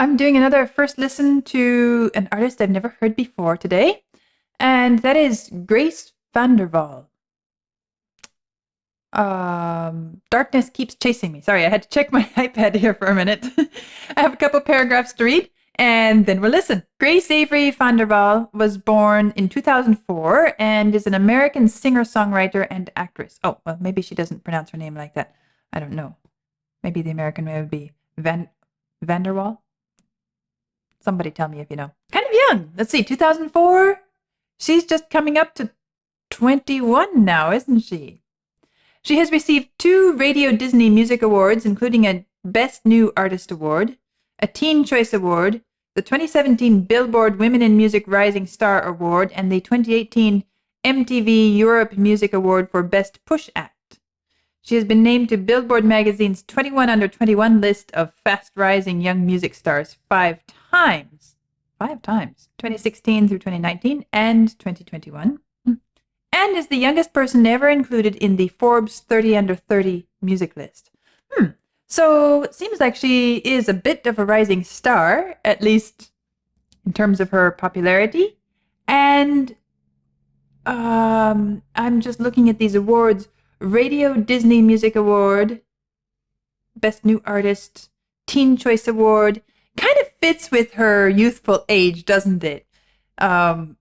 I'm doing another first listen to an artist I've never heard before today, and that is Grace VanderWaal. Darkness keeps chasing me. Sorry, I had to check my iPad here for a minute. I have a couple paragraphs to read, and then we'll listen. Grace Avery VanderWaal was born in 2004 and is an American singer-songwriter and actress. Oh, well, maybe she doesn't pronounce her name like that. I don't know. Maybe the American way would be VanderWaal? Somebody tell me if you know. Kind of young. Let's see, 2004? She's just coming up to 21 now, isn't she? She has received 2 Radio Disney Music Awards, including a Best New Artist Award, a Teen Choice Award, the 2017 Billboard Women in Music Rising Star Award, and the 2018 MTV Europe Music Award for Best Push Act. She has been named to Billboard magazine's 21 Under 21 list of fast-rising young music stars 5 times. 5 times. 2016 through 2019 and 2021. And is the youngest person ever included in the Forbes 30 Under 30 music list. So it seems like she is a bit of a rising star, at least in terms of her popularity. And I'm just looking at these awards. Radio Disney Music Award, Best New Artist, Teen Choice Award. Kind of fits with her youthful age, doesn't it? And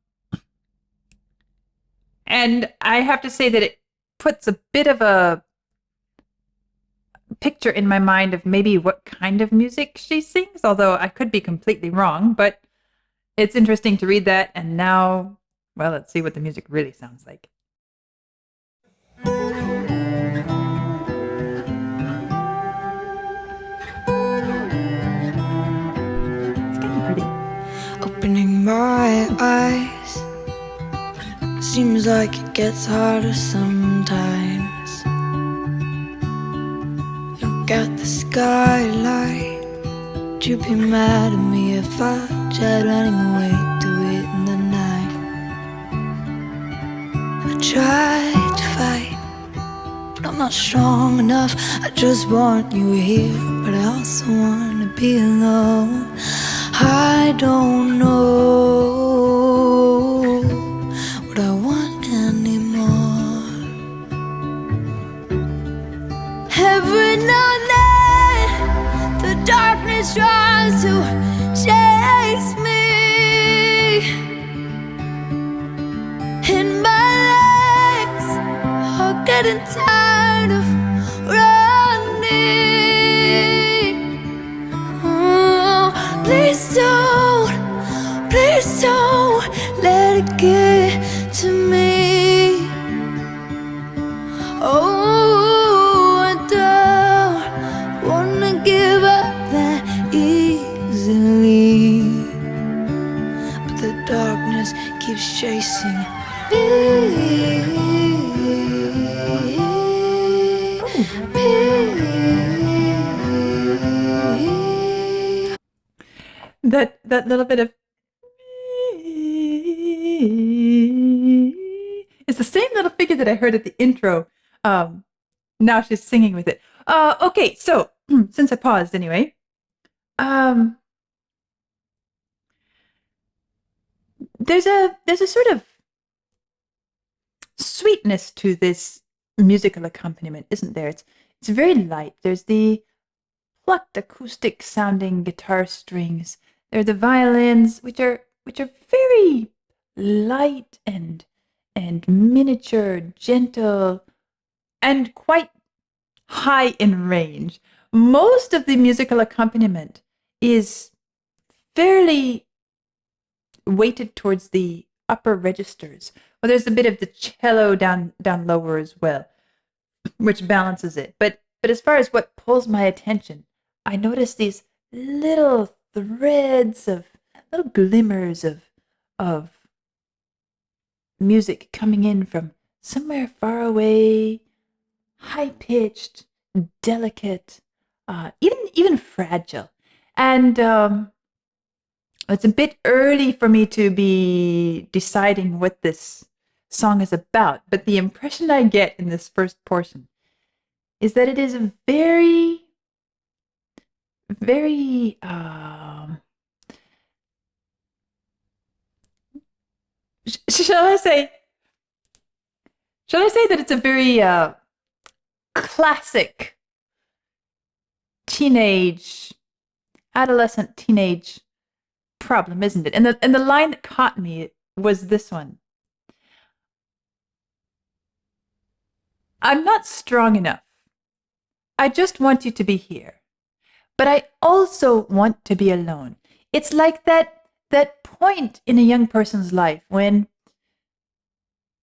I have to say that it puts a bit of a picture in my mind of maybe what kind of music she sings, although I could be completely wrong, but it's interesting to read that. And now, well, let's see what the music really sounds like. It's kind of pretty. Opening my eyes seems like it gets harder sometimes. Look at the skyline. Would you be mad at me if I tried running away to it in the night? I tried to fight, but I'm not strong enough. I just want you here, but I also want to be alone. I don't know what I want anymore. Every now and then the darkness tries to chase me, and my legs are getting tired of running. Oh, please don't let it get to me. Oh, I don't wanna give up that easily, but the darkness keeps chasing me. That little bit of it's the same little figure that I heard at the intro. Now she's singing with it. Okay, so since I paused anyway, there's a sort of sweetness to this musical accompaniment, isn't there? It's very light. There's the plucked acoustic sounding guitar strings. There are the violins, which are very light and miniature, gentle, and quite high in range. Most of the musical accompaniment is fairly weighted towards the upper registers. Well, there's a bit of the cello down lower as well, which balances it. But as far as what pulls my attention, I notice these little threads of little glimmers of music coming in from somewhere far away, high-pitched, delicate, even fragile. And it's a bit early for me to be deciding what this song is about, but the impression I get in this first portion is that it is a very, very shall I say? Shall I say that it's a very classic adolescent teenage problem, isn't it? And the line that caught me was this one: "I'm not strong enough. I just want you to be here. But I also want to be alone." It's like that point in a young person's life when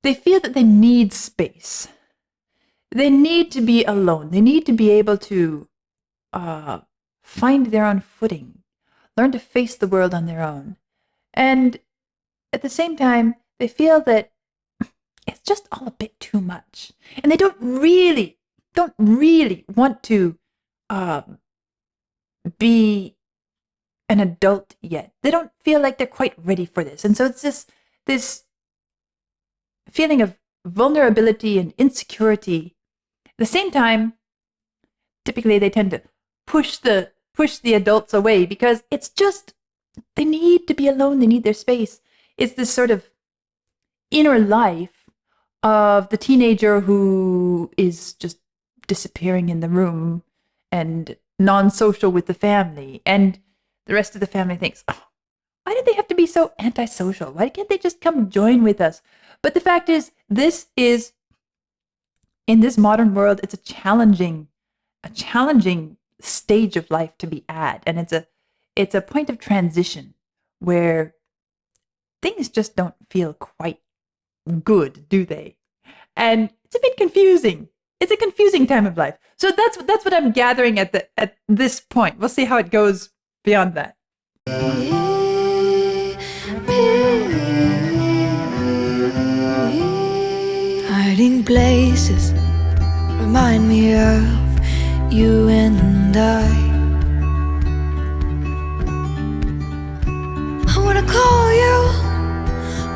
they feel that they need space. They need to be alone. They need to be able to find their own footing, learn to face the world on their own. And at the same time, they feel that it's just all a bit too much. And they don't really want to be an adult yet. They don't feel like they're quite ready for this. And so it's this feeling of vulnerability and insecurity. At the same time, typically they tend to push the adults away because it's just, they need to be alone. They need their space. It's this sort of inner life of the teenager who is just disappearing in the room and non-social with the family. And the rest of the family thinks, oh, why do they have to be so antisocial? Why can't they just come join with us? But the fact is, in this modern world, it's a challenging stage of life to be at. And it's a point of transition where things just don't feel quite good, do they? And it's a bit confusing. It's a confusing time of life. So that's what I'm gathering at this point. We'll see how it goes beyond that. Hiding places remind me of you and I wanna call you,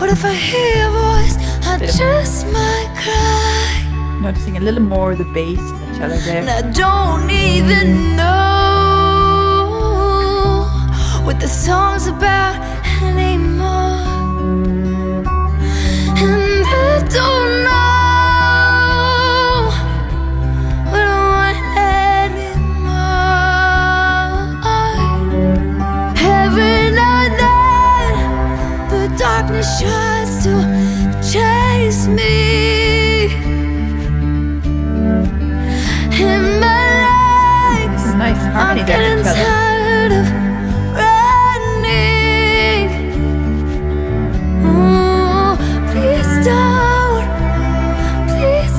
but if I hear your voice, I just might cry. Noticing a little more of the bass and the cello there. And I don't even know what the song's about anymore. And I don't know what I want anymore. Every now and then the darkness tries to chase me. In my legs, nice harmony I'm there, getting cello. tired of running. Oh, please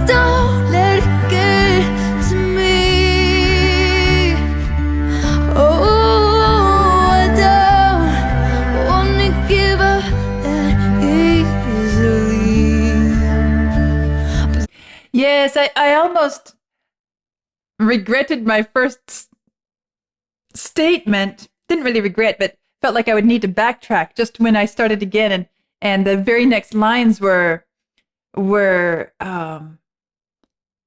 don't let it get to me. Oh, I don't wanna give up that easily. Yes, I almost regretted my first statement. Didn't really regret, but felt like I would need to backtrack just when I started again. And the very next lines were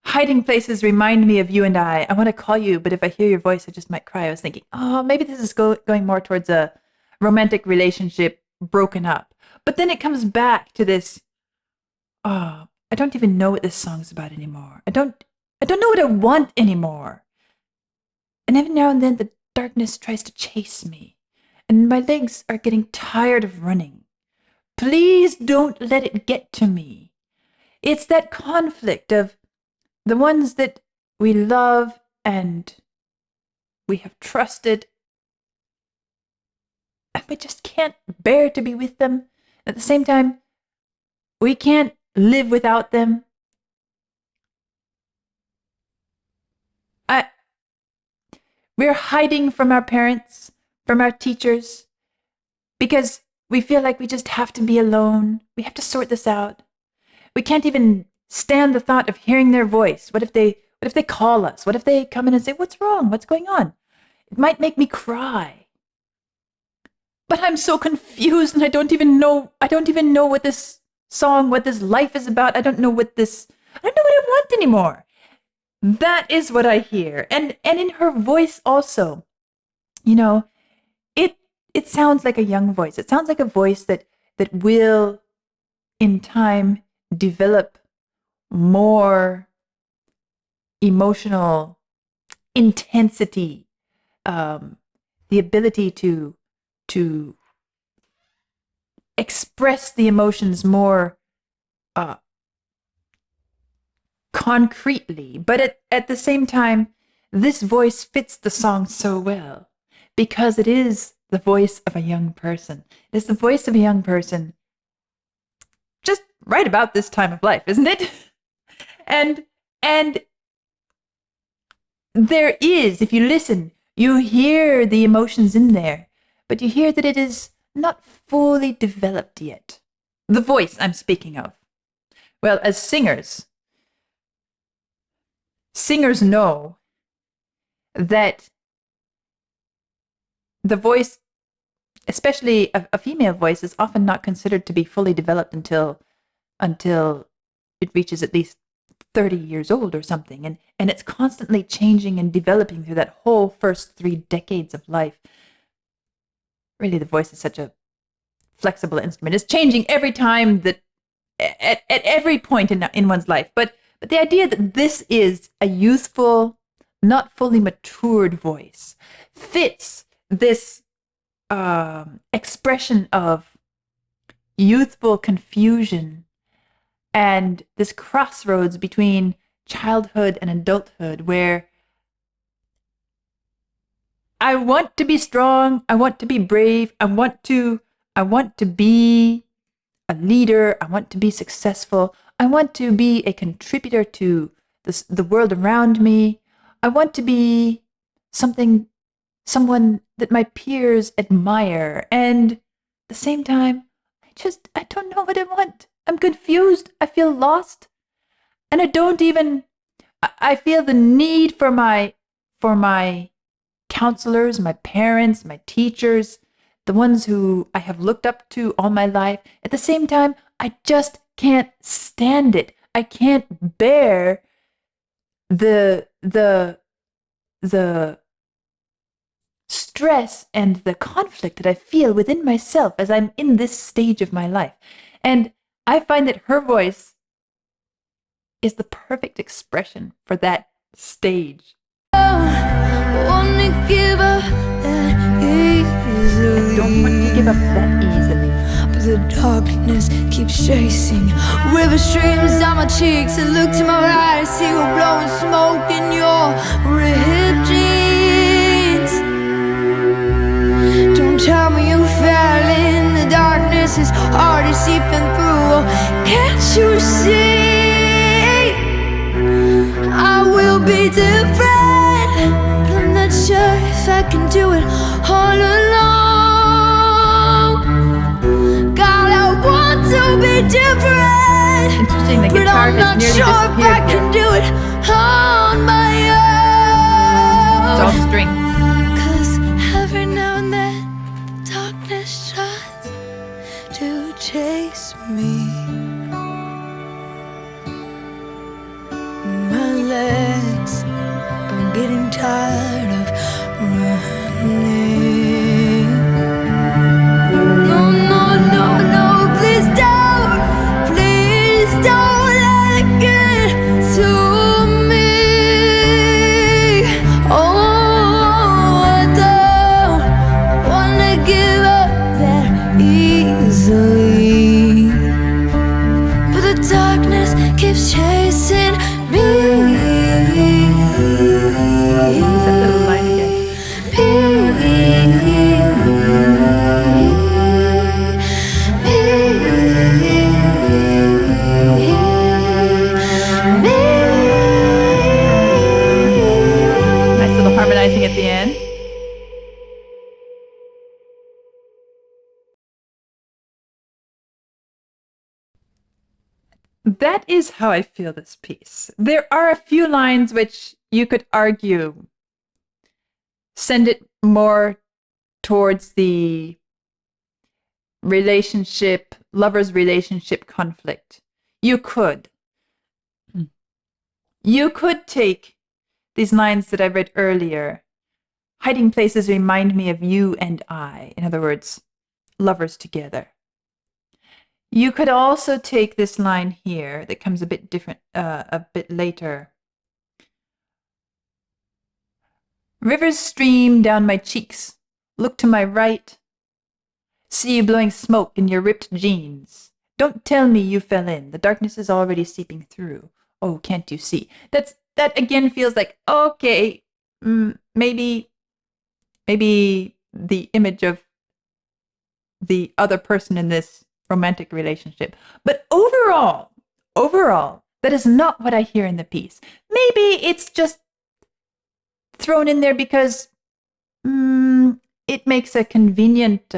hiding places remind me of you and I want to call you, but if I hear your voice, I just might cry. I was thinking, oh, maybe this is going more towards a romantic relationship broken up. But then it comes back to this, oh, I don't even know what this song's about anymore. I don't know what I want anymore. And every now and then the darkness tries to chase me, and my legs are getting tired of running. Please don't let it get to me. It's that conflict of the ones that we love and we have trusted, and we just can't bear to be with them. At the same time, we can't live without them. We're hiding from our parents, from our teachers, because we feel like we just have to be alone. We have to sort this out. We can't even stand the thought of hearing their voice. What if they call us? What if they come in and say, "What's wrong? What's going on?" It might make me cry. But I'm so confused, and I don't even know what this song, what this life is about. I don't know what I want anymore. That is what I hear. And in her voice also, you know, it sounds like a young voice. It sounds like a voice that will in time develop more emotional intensity, the ability to express the emotions more concretely. But at the same time, this voice fits the song so well because it is the voice of a young person. It's the voice of a young person just right about this time of life, isn't it? And there is, if you listen, you hear the emotions in there, but you hear that it is not fully developed yet. The voice I'm speaking of. Well, as singers know that the voice, especially a female voice, is often not considered to be fully developed until it reaches at least 30 years old or something. And it's constantly changing and developing through that whole first 3 decades of life. Really, the voice is such a flexible instrument. It's changing every time, that at every point in one's life. But the idea that this is a youthful, not fully matured voice fits this expression of youthful confusion and this crossroads between childhood and adulthood, where I want to be strong, I want to be brave, I want to be a leader, I want to be successful, I want to be a contributor to the world around me, I want to be someone that my peers admire, and at the same time, I don't know what I want. I'm confused, I feel lost, and I feel the need for my counselors, my parents, my teachers, the ones who I have looked up to all my life. At the same time, I just can't stand it. I can't bear the stress and the conflict that I feel within myself as I'm in this stage of my life. And I find that her voice is the perfect expression for that stage. I don't want to give up that easily. But the darkness keeps chasing. River streams down my cheeks. I look to my right, I see you blowing smoke in your ripped jeans. Don't tell me you fell in the darkness is already seeping through. Can't you see? I will be different, but I'm not sure if I can do it all alone. God, I want to be different. Interesting, the but guitar I'm has not nearly sure if I disappeared can here. do it on my It's own. all string. 'Cause every now and then the darkness tries to chase me. My legs are getting tired of running. No, no, no, no, please don't let it get to me. Oh, I don't wanna give up that easily, but the darkness keeps chasing me. Use that little line again. Nice little harmonizing at the end. That is how I feel this piece. There are a few lines which you could argue send it more towards the lover's relationship conflict. You could take these lines that I read earlier. Hiding places remind me of you and I. In other words, lovers together. You could also take this line here that comes a bit different, a bit later. Rivers stream down my cheeks. Look to my right. See you blowing smoke in your ripped jeans. Don't tell me you fell in. The darkness is already seeping through. Oh, can't you see? That again feels like, okay, maybe the image of the other person in this romantic relationship. But overall, that is not what I hear in the piece. Maybe it's just thrown in there because it makes a convenient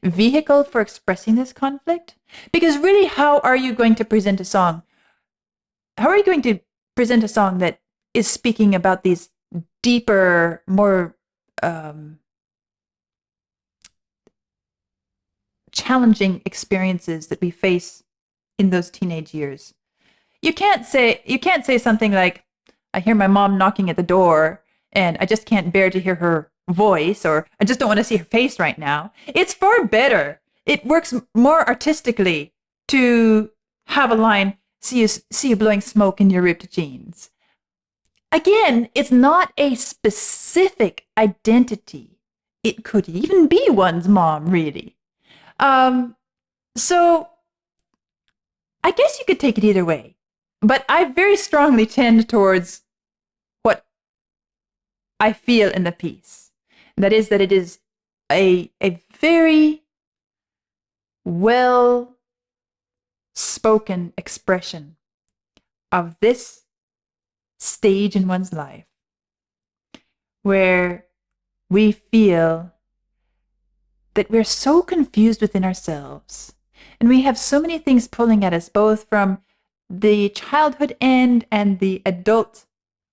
vehicle for expressing this conflict. Because really, how are you going to present a song? How are you going to present a song that is speaking about these deeper, more challenging experiences that we face in those teenage years? You can't say something like, I hear my mom knocking at the door and I just can't bear to hear her voice, or I just don't want to see her face right now. It's far better. It works more artistically to have a line, see you blowing smoke in your ripped jeans. Again, it's not a specific identity. It could even be one's mom, really. So I guess you could take it either way. But I very strongly tend towards what I feel in the piece. That is that it is a very well spoken expression of this stage in one's life where we feel that we're so confused within ourselves and we have so many things pulling at us, both from the childhood end and the adult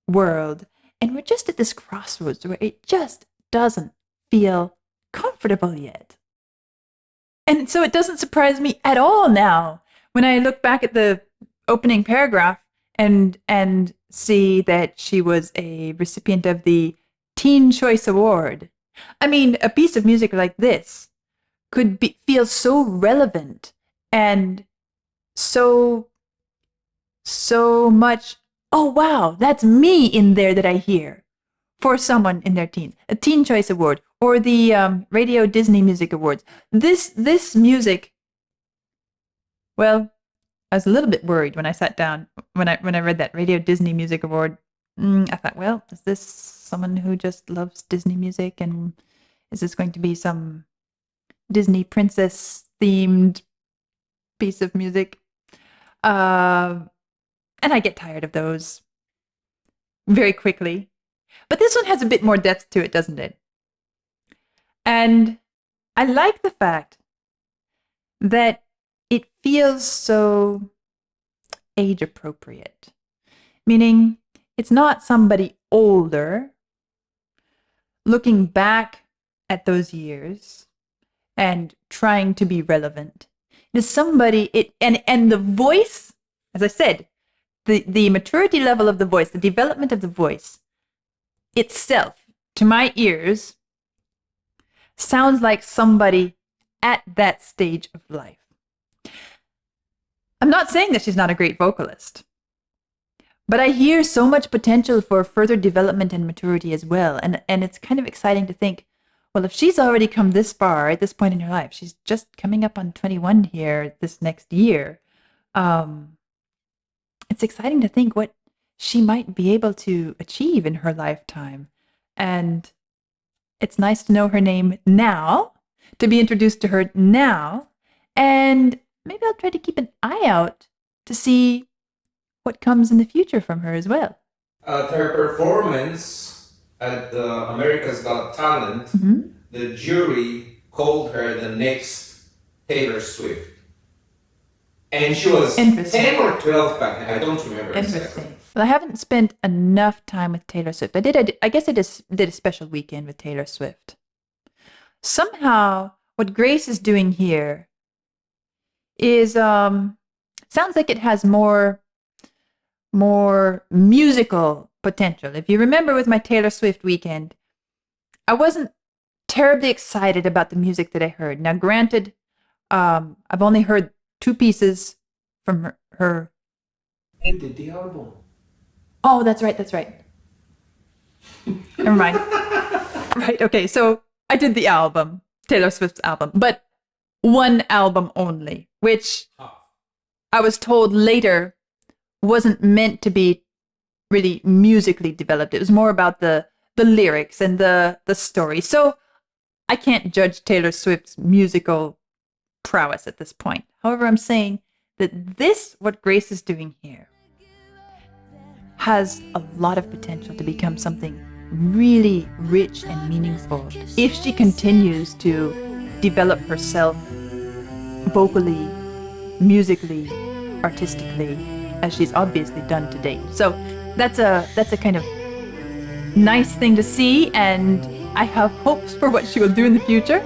world. And we're just at this crossroads where it just doesn't feel comfortable yet. And so it doesn't surprise me at all now when I look back at the opening paragraph and see that she was a recipient of the Teen Choice Award. I mean, a piece of music like this could feel so relevant and so much, oh wow, that's me in there that I hear, for someone in their teens. A Teen Choice Award or the Radio Disney Music Awards. This music, well, I was a little bit worried when I sat down, when I read that Radio Disney Music Award. I thought, well, is this someone who just loves Disney music, and is this going to be some Disney princess themed piece of music? And I get tired of those very quickly. But this one has a bit more depth to it, doesn't it? And I like the fact that it feels so age appropriate, meaning it's not somebody older looking back at those years and trying to be relevant. It is somebody, and the voice, as I said, the maturity level of the voice, the development of the voice itself, to my ears, sounds like somebody at that stage of life. I'm not saying that she's not a great vocalist, but I hear so much potential for further development and maturity as well. And it's kind of exciting to think, well, if she's already come this far at this point in her life, she's just coming up on 21 here this next year. It's exciting to think what she might be able to achieve in her lifetime. And it's nice to know her name now, to be introduced to her now. And maybe I'll try to keep an eye out to see what comes in the future from her as well. At her performance at the America's Got Talent, the jury called her the next Taylor Swift. And she was 10 or 12 back then. I don't remember exactly. Well, I haven't spent enough time with Taylor Swift. I guess I just did a special weekend with Taylor Swift. Somehow, what Grace is doing here is, sounds like it has more musical potential. If you remember with my Taylor Swift weekend, I wasn't terribly excited about the music that I heard. Now, granted, I've only heard 2 pieces from her. And did the album. Oh, that's right. Never mind. Right, okay, so I did the album, Taylor Swift's album, but one album only, which I was told later wasn't meant to be really musically developed. It was more about the lyrics and the story. So I can't judge Taylor Swift's musical prowess at this point. However, I'm saying that this, what Grace is doing here, has a lot of potential to become something really rich and meaningful if she continues to develop herself vocally, musically, artistically, as she's obviously done to date. So that's a kind of nice thing to see, and I have hopes for what she will do in the future.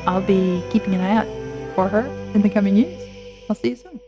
I'll be keeping an eye out for her in the coming years. I'll see you soon.